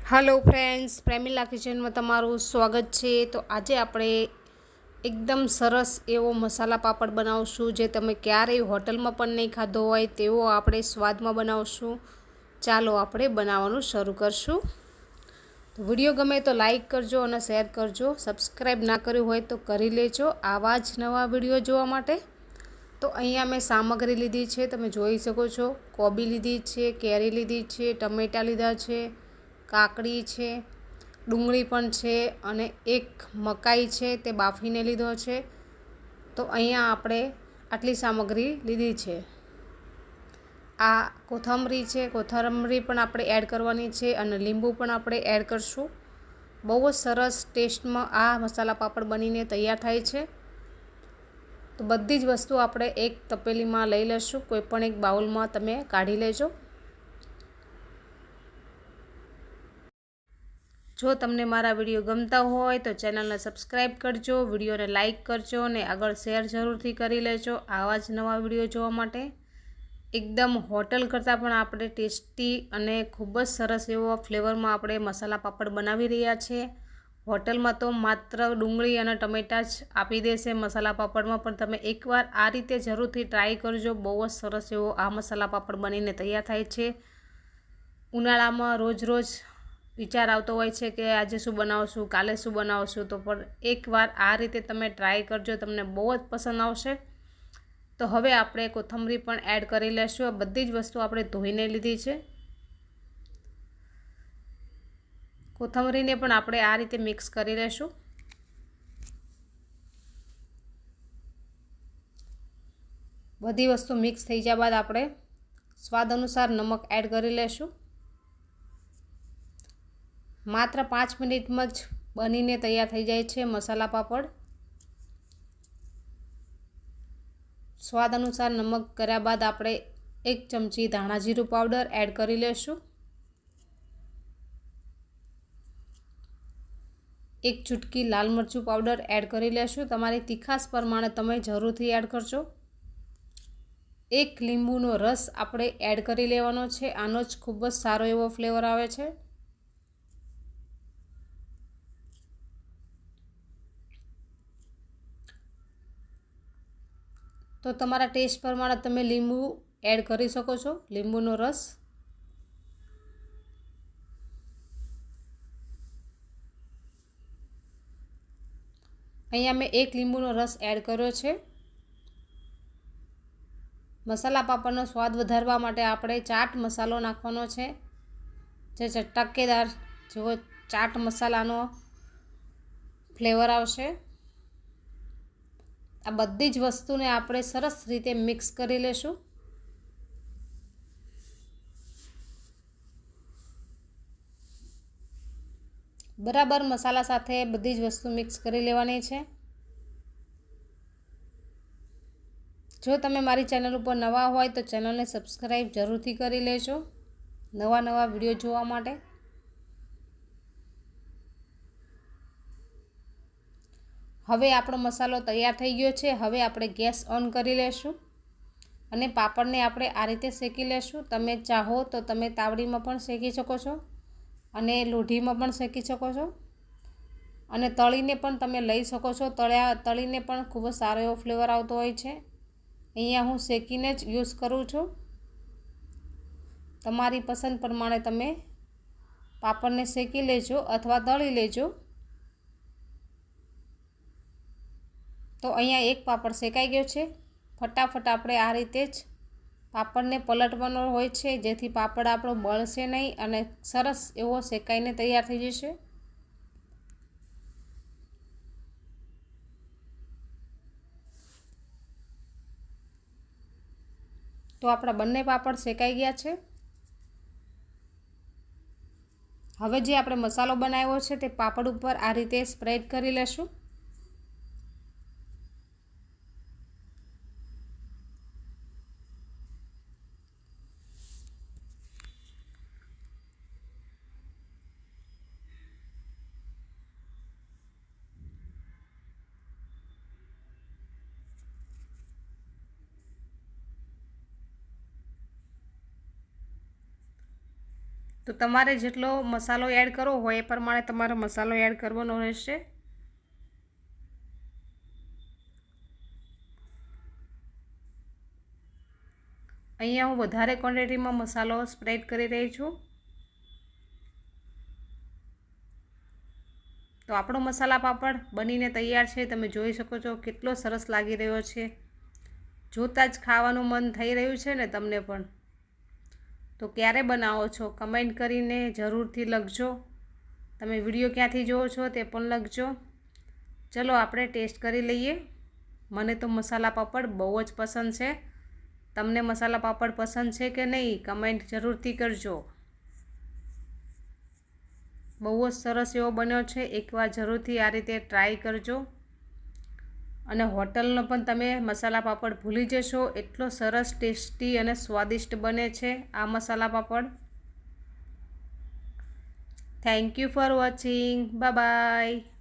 Hello friends, Premila kitchen में तमारू स्वागत है। तो आज આપણે એકદમ સરસ એવો મસાલા પાપડ બનાવશું જે તમે ક્યારેય હોટલમાં પણ નહીં ખાધો હોય તેવો આપણે સ્વાદમાં બનાવશું। ચાલો આપણે બનાવવાનું શરૂ કરશું। તો વિડિયો ગમે તો લાઈક કરજો અને શેર કરજો। સબસ્ક્રાઇબ ના કર્યું હોય તો કરી લેજો આવા જ નવા વિડિયો જોવા માટે। તો અહીંયા મેં સામગ્રી લીધી છે, તમે જોઈ શકો છો। કોબી લીધી છે, કેરી લીધી છે, ટમેટા લીધા છે, કાકડી છે, ડુંગળી પણ છે અને એક મકાઈ છે તે બાફીને લીધો છે। તો અહીંયા આપણે આટલી સામગ્રી લીધી છે। આ કોથમરી છે, કોથમરી પણ આપણે એડ કરવાની છે અને લીંબુ પણ આપણે એડ કરશું। બહુ જ સરસ ટેસ્ટમાં આ મસાલા પાપડ બનીને તૈયાર થાય છે। તો બધી જ વસ્તુ આપણે એક તપેલીમાં લઈ લેશું, કોઈ પણ એક બાઉલમાં તમે કાઢી લેજો। જો તમને મારા વિડીયો ગમતા હોય તો ચેનલને સબસ્ક્રાઈબ કરજો, વિડીયોને લાઈક કરજો અને આગળ શેર જરૂરથી કરી લેજો આવા જ નવા વિડીયો જોવા માટે। એકદમ હોટલ કરતાં પણ આપણે ટેસ્ટી અને ખૂબ જ સરસ એવો ફ્લેવરમાં આપણે મસાલા પાપડ બનાવી રહ્યા છીએ। હોટલમાં તો માત્ર ડુંગળી અને ટમેટાં જ આપી દેશે મસાલા પાપડમાં, પણ તમે એકવાર આ રીતે જરૂરથી ટ્રાય કરજો। બહુ જ સરસ એવો આ મસાલા પાપડ બનીને તૈયાર થાય છે। ઉનાળામાં રોજ રોજ વિચાર આવતો હોય છે કે આજે શું બનાવશું, કાલે શું બનાવશું, તો પણ એકવાર આ રીતે તમે ટ્રાય કરજો, તમને બહુ જ પસંદ આવશે। તો હવે આપણે કોથમરી પણ એડ કરી લેશું। આ બધી જ વસ્તુ આપણે ધોઈને લીધી છે। કોથમરીને પણ આપણે આ રીતે મિક્સ કરી લેશું। બધી વસ્તુ મિક્સ થઈ ગયા બાદ આપણે સ્વાદ અનુસાર નમક એડ કરી લેશું। માત્ર 5 મિનિટમાં જ બનીને તૈયાર થઈ જાય છે મસાલા પાપડ। સ્વાદ અનુસાર નમક કર્યા બાદ આપણે 1 ચમચી ધાણા જીરું પાવડર એડ કરી લેશું। 1 ચૂટકી લાલ મરચું પાવડર એડ કરી લેશું। તમારી તીખાશ પ્રમાણે તમે જરૂરથી એડ કરજો। 1 લીંબુનો રસ આપણે એડ કરી લેવાનો છે, આનો જ ખૂબ જ સારો એવો ફ્લેવર આવે છે। તો તમારા ટેસ્ટ પ્રમાણે તમે લીંબુ એડ કરી શકો છો, લીંબુનો રસ। અહીંયા મેં 1 લીંબુનો રસ એડ કર્યો છે। મસાલા પાપડનો સ્વાદ વધારવા માટે આપણે ચાટ મસાલો નાખવાનો છે, જે ચટકેદાર જેવો ચાટ મસાલાનો ફ્લેવર આવશે। આ બધી જ વસ્તુને આપણે સરસ રીતે મિક્સ કરી લેશું। બરાબર મસાલા સાથે બધી જ વસ્તુ મિક્સ કરી લેવાની છે। જો તમે મારી ચેનલ ઉપર નવા હોય તો ચેનલને સબસ્ક્રાઈબ જરૂરથી કરી લેજો નવા વિડીયો જોવા માટે। હવે આપણો મસાલો તૈયાર થઈ ગયો છે। હવે આપણે ગેસ ઓન કરી લેશું અને પાપડને આપણે આ રીતે શેકી લેશું। તમે ચાહો તો તમે તાવડીમાં પણ શેકી શકો છો અને લોઢીમાં પણ શેકી શકો છો અને તળીને પણ તમે લઈ શકો છો। તળીને પણ ખૂબ જ સારો એવો ફ્લેવર આવતો હોય છે। અહીંયા હું શેકીને જ યુઝ કરું છું। તમારી પસંદ પ્રમાણે તમે પાપડને શેકી લેજો અથવા તળી લેજો। તો અહીંયા એક પાપડ શેકાઈ ગયો છે। ફટાફટ આપણે આ રીતે જ પાપડને પલટવાનો હોય છે, જેથી પાપડ આપણો બળશે નહીં અને સરસ એવો શેકાઈને તૈયાર થઈ જશે। તો આપણા બંને પાપડ શેકાઈ ગયા છે। હવે જે આપણે મસાલો બનાવ્યો છે તે પાપડ ઉપર આ રીતે સ્પ્રેડ કરી લેશું। તો તમારે જેટલો મસાલો એડ કરવો હોય એ પ્રમાણે તમારે મસાલો એડ કરવાનો રહેશે। અહીંયા હું વધારે ક્વોન્ટિટીમાં મસાલો સ્પ્રેડ કરી રહી છું। તો આપણો મસાલા પાપડ બનીને તૈયાર છે। તમે જોઈ શકો છો કેટલો સરસ લાગી રહ્યો છે। જોતાં જ ખાવાનું મન થઈ રહ્યું છે ને તમને પણ। તો ક્યારે બનાવો છો કમેન્ટ કરીને જરૂરથી લખજો। તમે વિડીયો ક્યાંથી જુઓ છો તે પણ લખજો। ચલો આપણે ટેસ્ટ કરી લઈએ। મને તો મસાલા પાપડ બહુ જ પસંદ છે। તમને મસાલા પાપડ પસંદ છે કે નહીં કમેન્ટ જરૂરથી કરજો। બહુ જ સરસ એવો બન્યો છે। એકવાર જરૂરથી આ રીતે ટ્રાય કરજો। અને હોટલનો પણ તમે મસાલા પાપડ ભૂલી જશો, એટલો સરસ ટેસ્ટી અને સ્વાદિષ્ટ બને છે આ masala papad. Thank you for watching, bye by.